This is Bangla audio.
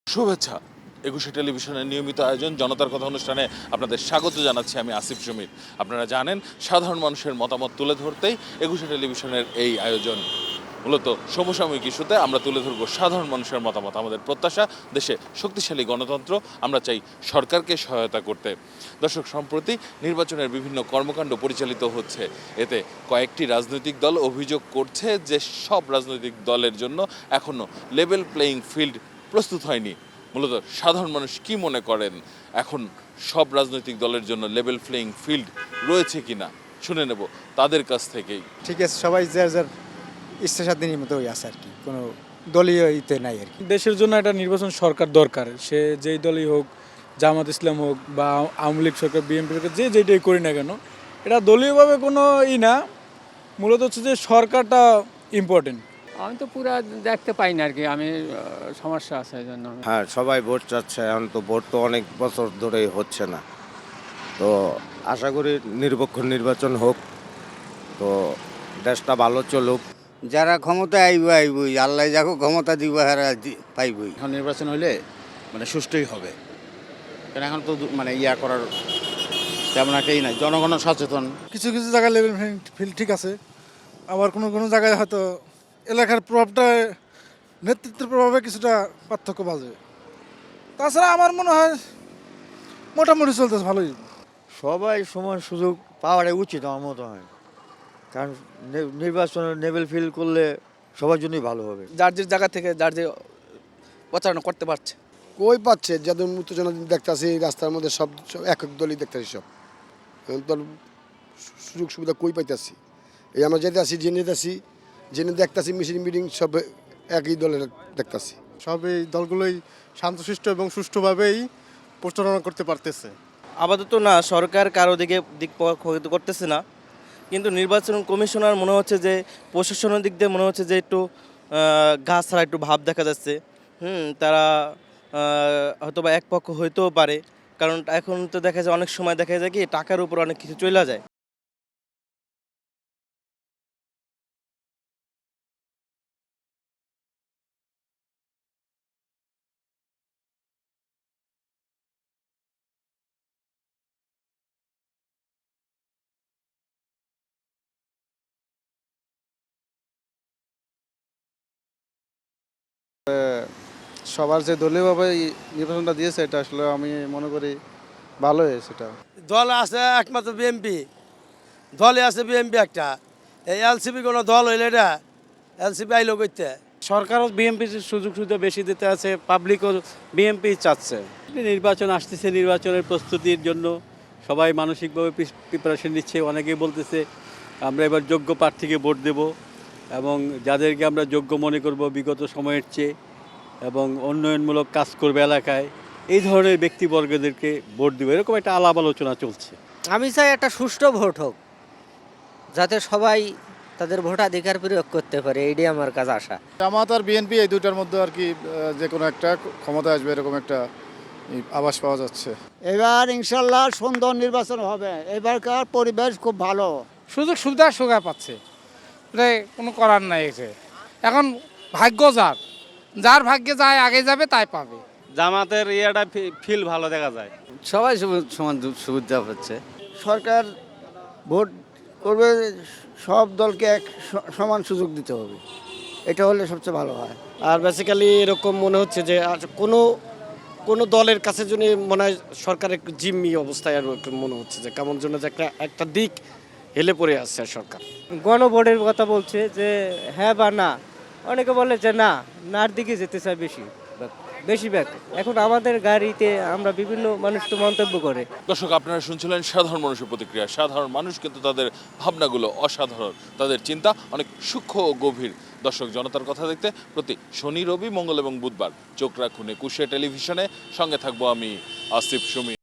শুভেচ্ছা। একুশে টেলিভিশনের নিয়মিত আয়োজন জনতার কথা অনুষ্ঠানে আপনাদের স্বাগত জানাচ্ছি আমি আসিফ সমীর। আপনারা জানেন সাধারণ মানুষের মতামত তুলে ধরতেই একুশে টেলিভিশনের এই আয়োজন। মূলত সমসাময়িক ইস্যুতে আমরা তুলে ধরব সাধারণ মানুষের মতামত। আমাদের প্রত্যাশা দেশে শক্তিশালী গণতন্ত্র, আমরা চাই সরকারকে সহায়তা করতে। দর্শক, সম্প্রতি নির্বাচনের বিভিন্ন কর্মকাণ্ড পরিচালিত হচ্ছে। এতে কয়েকটি রাজনৈতিক দল অভিযোগ করছে যে সব রাজনৈতিক দলের জন্য এখনও লেভেল প্লেয়িং ফিল্ড প্রস্তুত হয়নি। মূলত সাধারণ মানুষ কি মনে করেন, এখন সব রাজনৈতিক দলের জন্য লেভেল প্লেয়িং ফিল্ড রয়েছে কিনা শুনে নেব তাদের কাছ থেকেই। ঠিক আছে, সবাই যার যার ইচ্ছা স্বাধীনের মতোই আছে আর কি, কোনো দলীয় ইতে নাই আর কি। দেশের জন্য একটা নির্বাচন সরকার দরকার, সে যেই দলই হোক, জামাত ইসলাম হোক বা আওয়ামী লীগ সরকার, বিএনপি সরকার, যে যেটাই করি না কেন, এটা দলীয়ভাবে কোনো না, মূলত হচ্ছে যে সরকারটা ইম্পর্টেন্ট। আমি তো পুরো দেখতে পাই না আর কি, আমি সমস্যা আছে এই জন্য। হ্যাঁ, সবাই ভোট চাচ্ছে, এখন তো ভোট তো অনেক বছর ধরেই হচ্ছে না, তো আশা করি নিরপেক্ষ নির্বাচন হোক, তো দেশটা ভালো চলুক। যারা ক্ষমতা আইবই, আল্লাহ যাকে ক্ষমতা দিব হারা পাইবই। এখন নির্বাচন হইলে মানে সুষ্ঠুই হবে, কারণ এখন তো মানে করার তেমন একটাই নাই, জনগণ সচেতন। কিছু কিছু জায়গায় লেভেল ফিল্ড ঠিক আছে, আবার কোনো কোনো জায়গায় হয়তো এলাকার প্রভাবটা, নেতৃত্বের প্রভাবে কিছুটা পার্থক্য বাজবে। তাছাড়া আমার মনে হয় মোটামুটি চলতেছে ভালোই। সবাই সমান সুযোগ পাওয়াটাই উচিত আমার মতো হয়, কারণ নির্বাচনে লেভেল ফিল করলে সবার জন্যই ভালো হবে। যার যে জায়গা থেকে যার যে প্রচারণা করতে পারছে। কই পাচ্ছে, যাদের উত্তেজনা দেখতেছি রাস্তার মধ্যে সব এক এক দলই দেখতেছি, সব তোর সুযোগ সুবিধা কই পাইতেছি। এই আমরা যেতে আসি, জেনে দেখতেছি মিছিল মিটিং সব একই দলের দেখতেছি। সব এই দলগুলোই শান্তশিষ্ট এবং সুষ্ঠুভাবেই প্রচারণা করতে পারতেছে। আপাতত না, সরকার কারো দিক পক্ষপাত করতেছে না, কিন্তু নির্বাচন কমিশনার মনে হচ্ছে যে প্রশাসনের দিক দিয়ে মনে হচ্ছে যে একটু ঘাস ছাড়া একটু ভাব দেখা যাচ্ছে। তারা হয়তো বা এক পক্ষ হইতেও পারে, কারণ এখন তো দেখা যায় অনেক সময় দেখা যায় কি টাকার উপর অনেক কিছু চলে যায়। সবার যে দলীয়ভাবে নির্বাচনটা দিয়েছে, এটা আসলে আমি মনে করি ভালো হয়েছে। এটা দল আছে একমাত্র বিএমপি, দলে আছে বিএমপি একটা। এই এলসিপি কোনো দল হইলে এটা এলসিপি আইলো করতে। সরকারও বিএমপির সুযোগ সুবিধা বেশি দিতে আছে, পাবলিকও বিএমপি চাচ্ছে। নির্বাচন আসতেছে, নির্বাচনের প্রস্তুতির জন্য সবাই মানসিকভাবে প্রিপারেশন নিচ্ছে। অনেকেই বলতেছে আমরা এবার যোগ্য প্রার্থীকে ভোট দেব, এবং যাদেরকে আমরা যোগ্য মনে করব বিগত সময়ের চেয়ে, এবং উন্নয়নমূলক কাজ করবে এলাকায়, এই ধরনের ব্যক্তিবর্গদেরকে ভোট দেবো, এরকম একটা আলাপ আলোচনা চলছে। আমি চাই একটা সুষ্ঠু ভোট হোক, যাতে সবাই তাদের ভোটাধিকার প্রয়োগ করতে পারে, এইটাই আমার কাছে আশা। জামাত আর বিএনপি এই দুইটার মধ্যে আর কি যে কোনো একটা ক্ষমতা আসবে, এরকম একটা আভাস পাওয়া যাচ্ছে। এবার ইনশাল্লাহ সুন্দর নির্বাচন হবে, এবারকার পরিবেশ খুব ভালো, সুযোগ সুবিধা সুবিধা পাচ্ছে, এটা কোনো করার নাই। এখন ভাগ্য যার যার ভাগ্যে যায় আগে যাবে তাই পাবে। জামাতের ফিল ভালো দেখা যায়, সবাই সমান সুবিধা পাচ্ছে। সরকার ভোট করবে, সব দলকে এক সমান সুযোগ দিতে হবে, এটা হলে সবচেয়ে ভালো হয়। আর বেসিক্যালি এরকম মনে হচ্ছে যে কোনো দলের কাছে যদি মনে হয় সরকার একটু জিম্মি অবস্থায়, আর একটু মনে হচ্ছে যে কেমন জন্য যে একটা দিক হেলে পড়ে আসছে সরকার। গণভোটের কথা বলছে যে হ্যাঁ বা না, অনেকে বলে যে নার দিকে যেতে চায় বেশি ব্যাক। এখন আমাদের গাড়িতে আমরা বিভিন্ন মানুষ তো মন্তব্য করে। দর্শক, আপনারা শুনছিলেন সাধারণ মানুষের প্রতিক্রিয়া। সাধারণ মানুষ কিন্তু তাদের ভাবনাগুলো অসাধারণ, তাদের চিন্তা অনেক সূক্ষ্ম ও গভীর। দর্শক, জনতার কথা দেখতে প্রতি শনি, রবি, মঙ্গল এবং বুধবার চোখ রাখুন একুশে টেলিভিশনে। সঙ্গে থাকবো আমি আসিফ সমীর।